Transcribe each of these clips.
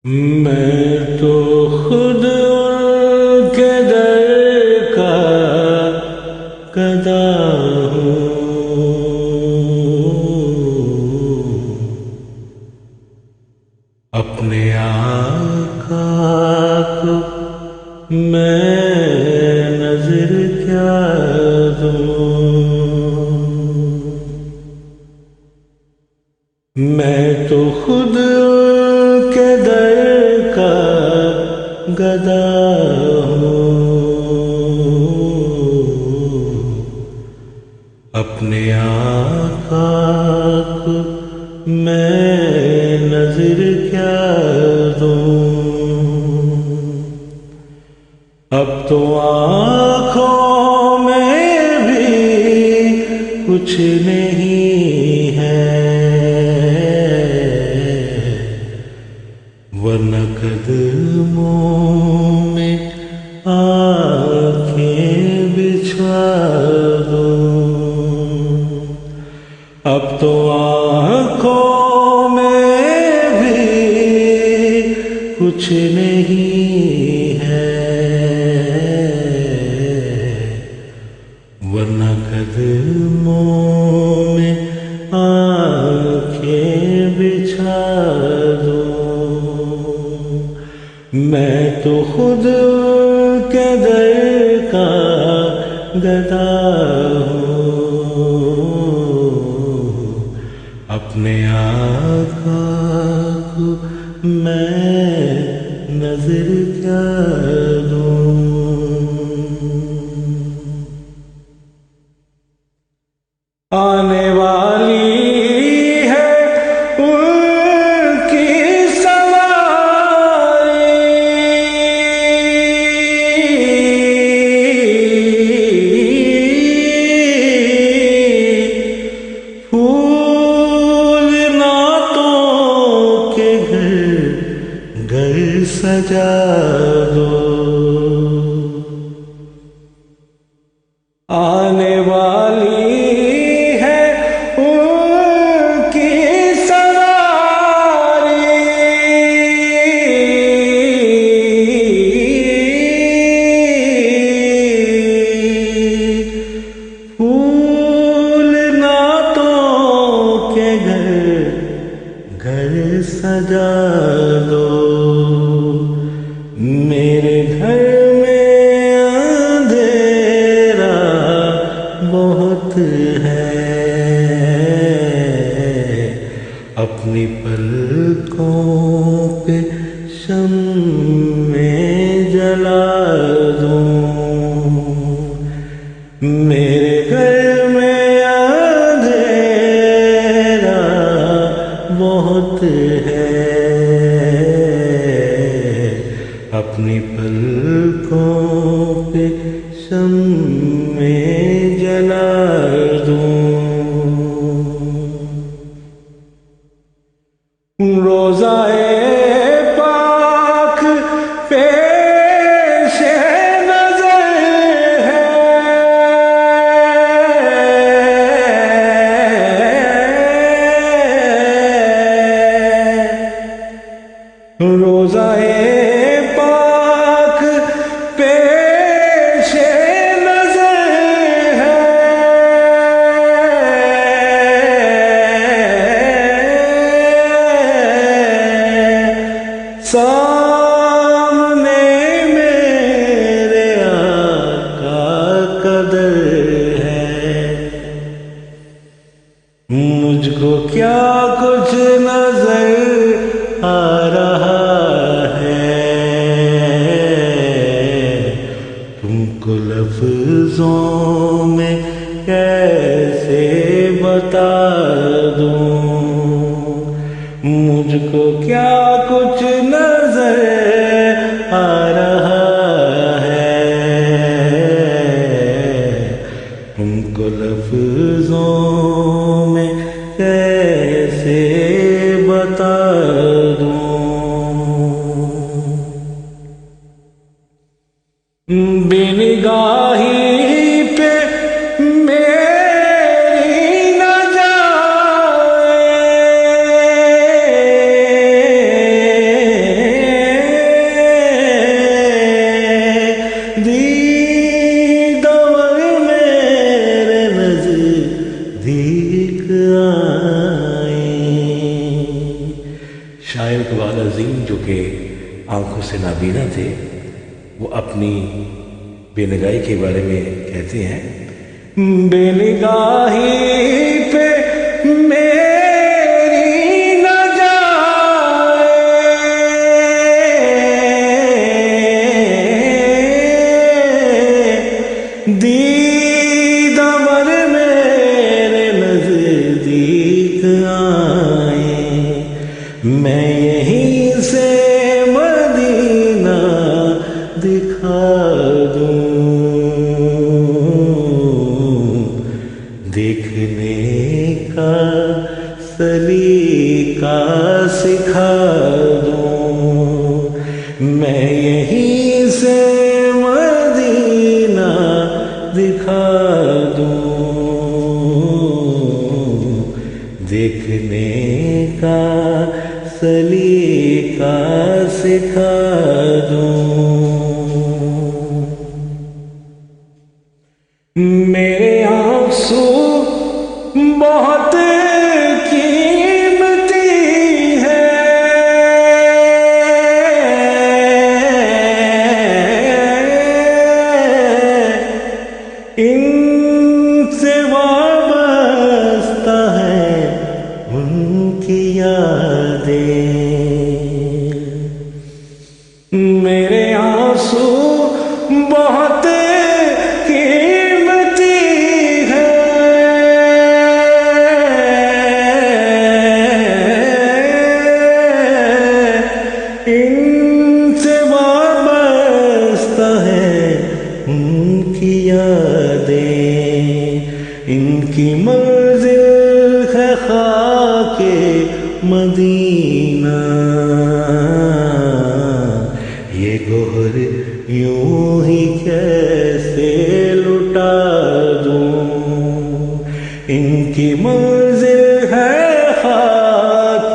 میں تو خود ان کے در کا گدا ہوں، اپنے آقا کو میں نظر کیا دوں۔ میں تو خود ان کے در کا گدا ہوں، اپنے آقا کو میں نظر کیا دوں۔ اب تو آنکھوں میں بھی کچھ نہیں ہے، ورنہ قدموں میں آنکھیں بچھا دوں۔ اب تو آنکھوں میں بھی کچھ نہیں ہے، ورنہ قدموں میں آنکھیں بچھا دوں۔ میں تو خود کے در کا گدا ہوں، اپنے آقا کو میں نظر کیا دوں۔ آنے والی ہے ان کی سواری، پھول نعتوں کے گھر سجا دو۔ آنے والی گھر سجا دو۔ میرے گھر میں اندھیرا بہت ہے، اپنی پلکوں پہ شمع جلا دوں۔ میرے گھر میں بہت ہے، اپنی پلکوں پہ شمع جلا دوں۔ روزائے پاک پیش نظر ہے، روزائے پاک پیش نظر ہے، سامنے میرے آقا کا در ہے۔ مجھ کو کیا کچھ نظر آ رہا ہے، تم کو لفظوں میں کیسے بتا دوں۔ مجھ کو کیا کچھ نظر آ رہا ہے، تم کو لفظوں میں کیسے بتا دوں۔ بے نگاہی پہ میری نہ جائے، سے نابینا تھے، وہ اپنی بے نگاہی کے بارے میں کہتے ہیں، بے نگاہی پہ میری نہ جائے، دید امر میرے نزدیک آئے، میں یہیں سے مدینہ دکھا دوں، دیکھنے کا سلیقہ سکھا دوں، میں یہیں سے مدینہ دکھا دوں، دیکھنے کا سلیقہ سکھا دوں، میرے آنسو بہت قیمتی ہے، ان سے وابستہ ہے ان کی یادیں، میرے آنسو بہت قیمتی ہے، ان سے وابستہ ہے ان کی یادیں، ان کی منزل ہے خاک مدینہ، یہ گوہر یوں ہی کیسے لٹا دوں، ان کی منزل ہے خاک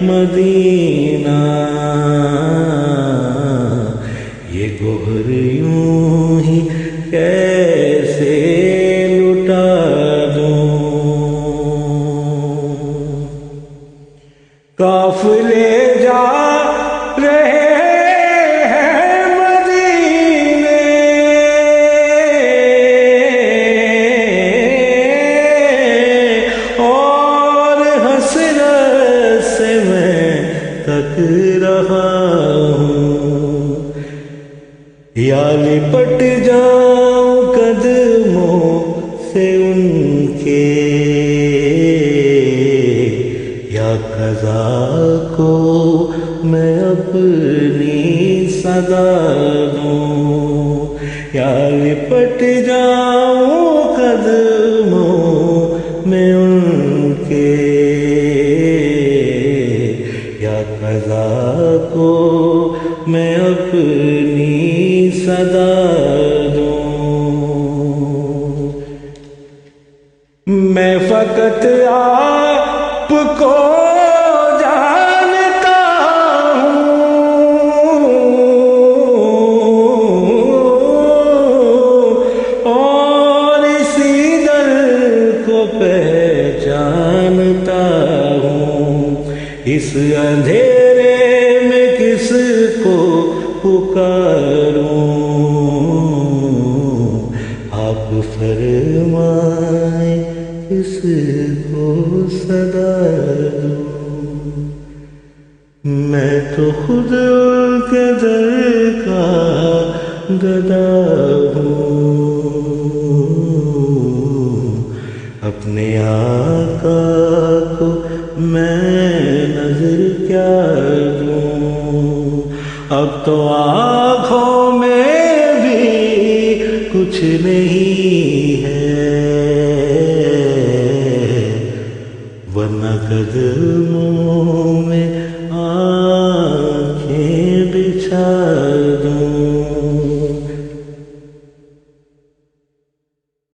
مدینہ، یہ گوہر یوں ہی کیسے لٹا دوں، قافلے جا رہے ہیں مدینے، اور حسرت سے میں تک رہا ہوں، یا لپٹ جاؤں قدموں سے ان کے، یا قضا کو میں اپنی صدا دوں، یا لپٹ جاؤں قدموں میں ان کے، یا قضا کو میں اپنی صدا دوں، میں فقط آپ کو جانتا ہوں، اور اسی در کو پہچانتا ہوں، اس اندھیرے میں کس کو پکاروں، آپ فرمائیں کس کو صدا دوں، میں تو خود ان کے در کا گدا ہوں، اپنے آقا کو میں نظر کیا دوں، اب تو آنکھوں میں بھی کچھ نہیں ہے، ورنہ قدموں